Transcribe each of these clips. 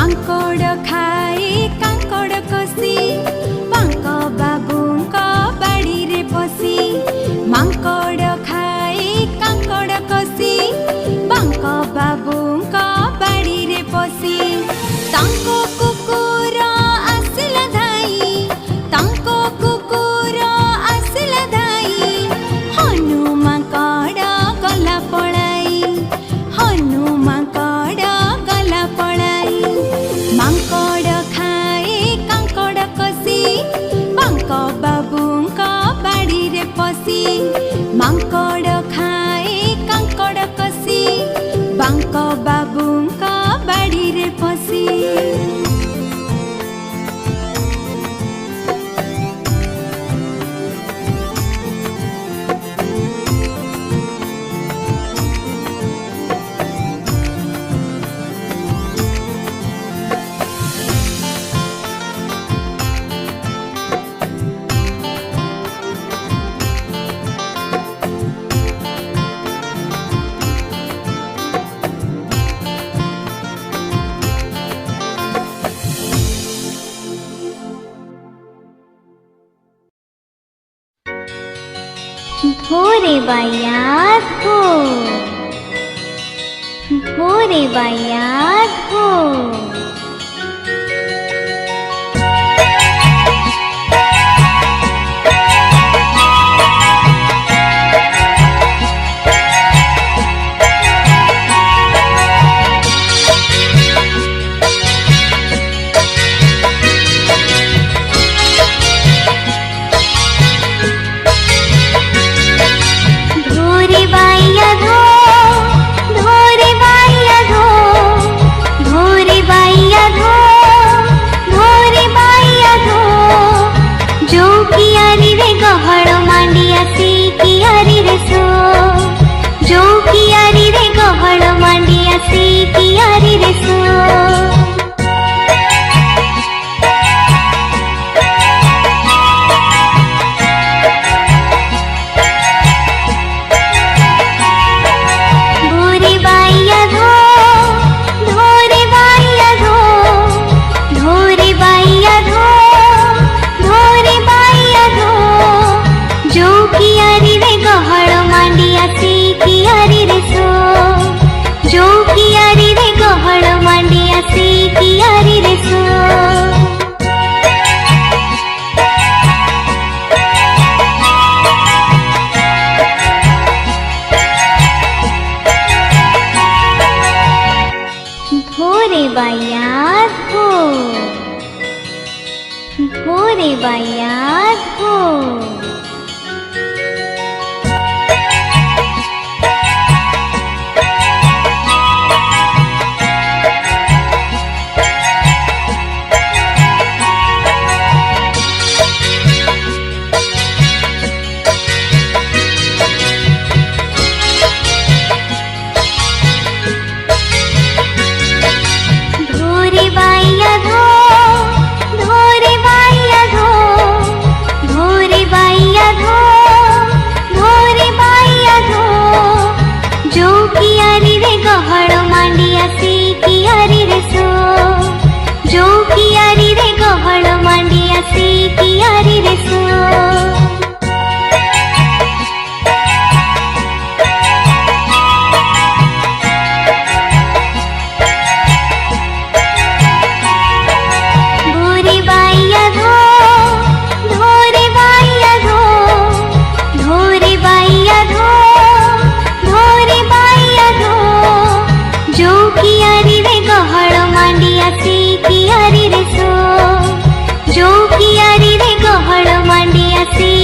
ମାଙ୍କଡ଼ ଖାଏ କାଙ୍କଡ଼ କଷି ବାଙ୍କ ବାବୁଙ୍କ ବାଡ଼ିରେ ପଶି। ମାଙ୍କଡ଼ ଖାଏ କାଙ୍କଡ଼ କଷି ବାଙ୍କ ବାବୁଙ୍କ ବାଡ଼ିରେ ପଶି। ତାଙ୍କ କୁକୁର ଆସିଲା ଧାଇ, ତାଙ୍କ କୁକୁର ଆସିଲା ଧାଇ। ହନୁ ମାଙ୍କଡ଼ ଗଲା ପଳାଇ, ହନୁ ମାଙ୍କଡ଼ ଗଲା ପଳାଇ। ମାଙ୍କଡ଼ ଖାଏ କାଙ୍କଡ଼ କଷି ବାଙ୍କ ବାବୁଙ୍କ ବାଡ଼ିରେ ପଶି। ମାଙ୍କଡ଼ ଖାଏ କାଙ୍କଡ଼ କଷି ବାଙ୍କ ବାବୁଙ୍କ ବାଡ଼ିରେ ପଶି। भोरे बायात हो, भोरे बायात हो। भोरे बायात हो। जो कियारी रे गहड़ मांडिया से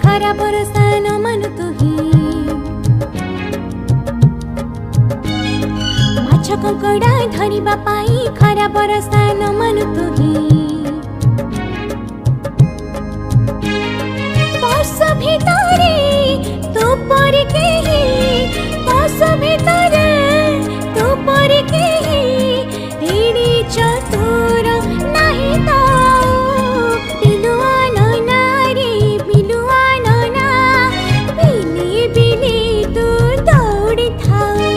खरा बरसा न मानु तुही माछ कंकड़ा धरिबा पाई खरा बरसा न मानु तुही बस भितरे तू पर केही बस भितरे तू पर केही एडी चतुर नाही तो बिलुआ नना रे बिलुआ नना बिली बिली तू दौड़ी थाओ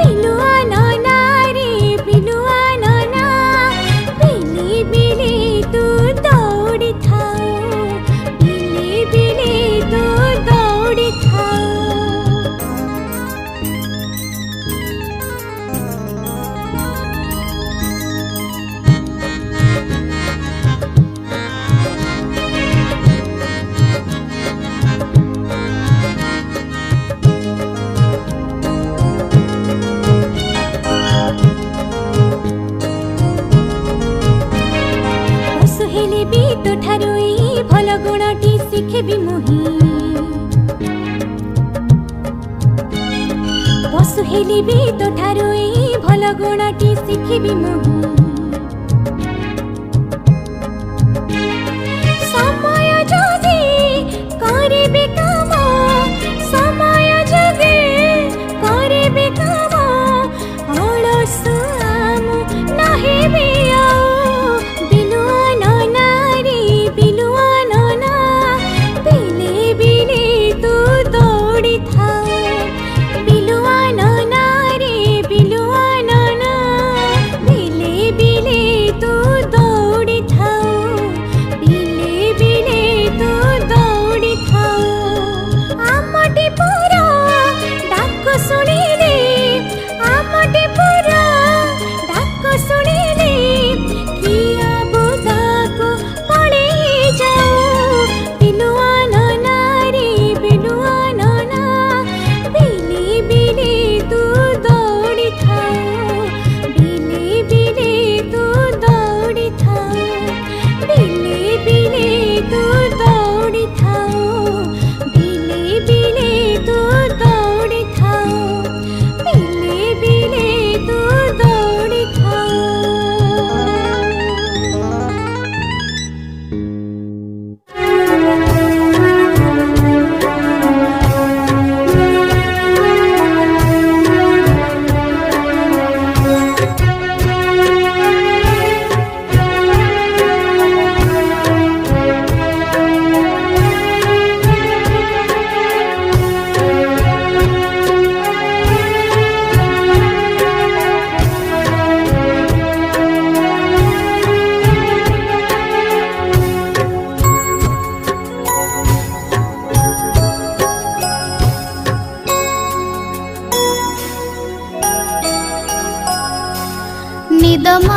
बिलुआ नना रे बिलुआ नना बिली बिली तू दौड़ी थाओ बिली बिली तू दौड़ी थाओ। हेले भी तो ठारू भल गुणटी शिखेबी मुही पशु हेले भी तो ठारू भल गुणटी शिखेबी मुही समय जगे करिबे काम समय जगे करिबे काम अलसुआम नहेबे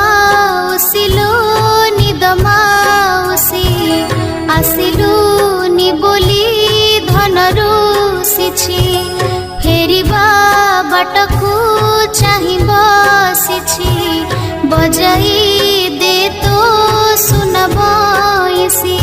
निदमाउसिलो निदमाउसी आसिलु नि बोली धनरु सिछि फेरिबा बाटकु चाहि बसिछि बजाई दे तो सुनबइसी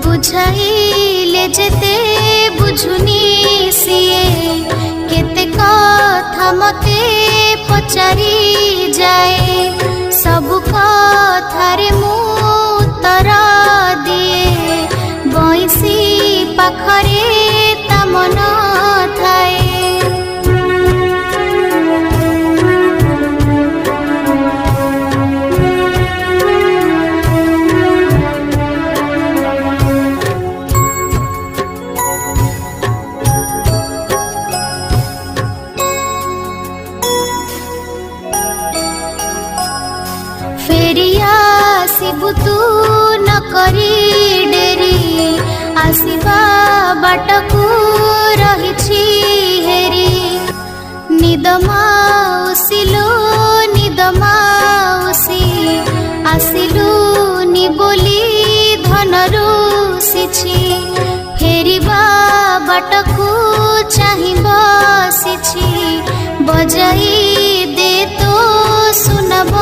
बुझाइले जेते बुझुनी सिए केते कथा मते पचारी जाए सब कथारे मु उत्तर दिए बइसी पाखरे ता मन थाए फेरिया सिबुतु न करी डेरी आसिबा बाटकु रहिछि हेरी निदमाउसिलो निदमाउसी ଆସିଲୁନି ବୋଲି ଧନରୁ ସିଛି ଫେରିବା ବାଟକୁ ଚାହିଁ ବସିଛି ବଜାଇ ଦେ ତୋ ସୁନବ